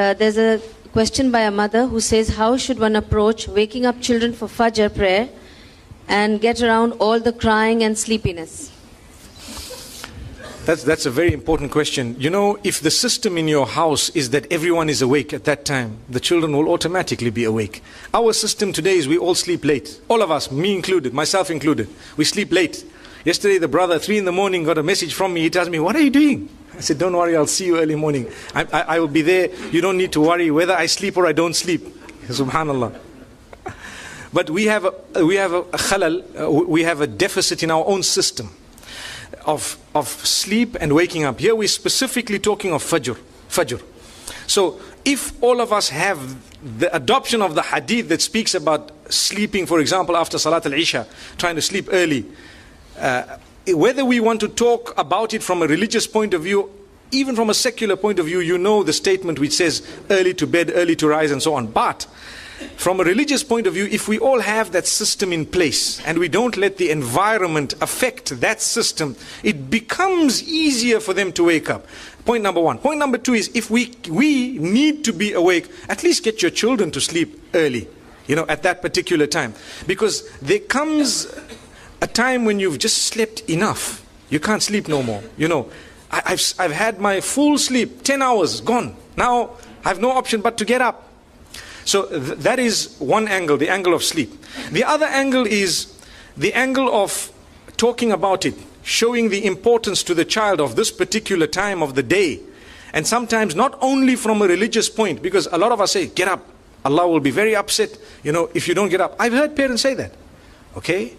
There's a question by a mother who says, how should one approach waking up children for Fajr prayer and get around all the crying and sleepiness? That's a very important question. You know, if the system in your house is that everyone is awake at that time, the children will automatically be awake. Our system today is we all sleep late. All of us, me included, myself included. We sleep late. Yesterday the brother, 3 in the morning, got a message from me. He tells me, what are you doing? I said, don't worry, I'll see you early morning. I will be there. You don't need to worry whether I sleep or I don't sleep. Subhanallah. But we have a khalal, we have a deficit in our own system of sleep and waking up. Here we're specifically talking of Fajr. So if all of us have the adoption of the hadith that speaks about sleeping, for example, after Salat al-Isha, trying to sleep early, whether we want to talk about it from a religious point of view, even from a secular point of view, you know the statement which says early to bed, early to rise and so on. But from a religious point of view, if we all have that system in place and we don't let the environment affect that system, it becomes easier for them to wake up. Point number one. Point number two is, if we need to be awake, at least get your children to sleep early, you know, at that particular time. Because there comes a time when you've just slept enough. You can't sleep no more. You know, I've had my full sleep, 10 hours, gone. Now I have no option but to get up. So that is one angle, the angle of sleep. The other angle is the angle of talking about it, showing the importance to the child of this particular time of the day. And sometimes not only from a religious point, because a lot of us say, get up. Allah will be very upset, you know, if you don't get up. I've heard parents say that. Okay?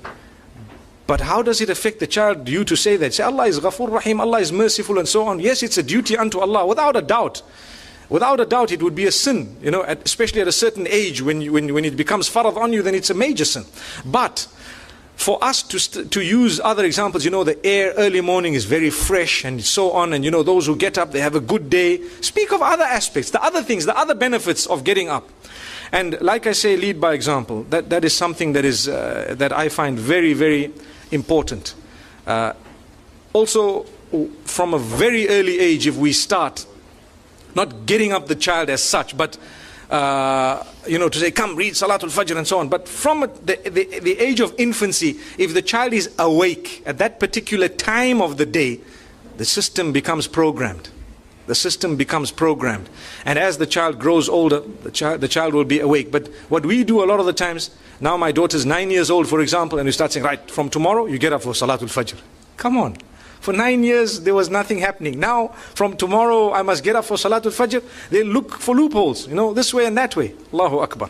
But how does it affect the child, you to say that? Say Allah is Ghafur Rahim, Allah is merciful and so on. Yes, it's a duty unto Allah, without a doubt. Without a doubt, it would be a sin, you know, especially at a certain age when it becomes farad on you, then it's a major sin. But for us to use other examples, you know, the air early morning is very fresh and so on, and you know, those who get up, they have a good day. Speak of other aspects, the other things, the other benefits of getting up. And like I say, lead by example. That is something that is that I find very, very important. Also, from a very early age, if we start not getting up the child as such, but you know, to say, come read Salatul Fajr and so on. But from the age of infancy, if the child is awake at that particular time of the day, the system becomes programmed. The system becomes programmed. And as the child grows older, the child will be awake. But what we do a lot of the times, now my daughter's 9 years old, for example, and we start saying, right, from tomorrow, you get up for Salatul Fajr. Come on. For 9 years, there was nothing happening. Now, from tomorrow, I must get up for Salatul Fajr. They look for loopholes, you know, this way and that way. Allahu Akbar.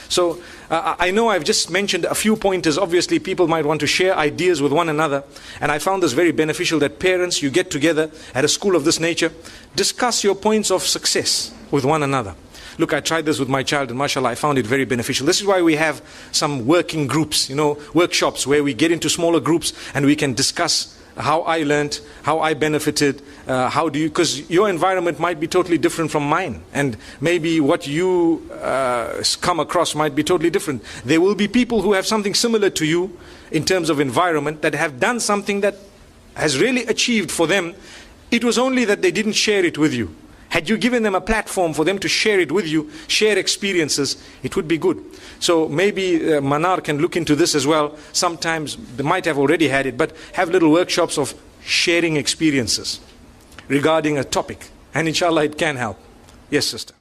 So, I know I've just mentioned a few pointers. Obviously, people might want to share ideas with one another. And I found this very beneficial, that parents, you get together at a school of this nature, discuss your points of success with one another. Look, I tried this with my child and mashallah, I found it very beneficial. This is why we have some working groups, you know, workshops where we get into smaller groups and we can discuss how I learned, how I benefited, how do you, because your environment might be totally different from mine, and maybe what you come across might be totally different. There will be people who have something similar to you in terms of environment, that have done something that has really achieved for them. It was only that they didn't share it with you. Had you given them a platform for them to share it with you, share experiences, it would be good. So maybe Manar can look into this as well. Sometimes they might have already had it, but have little workshops of sharing experiences regarding a topic. And inshallah it can help. Yes, sister.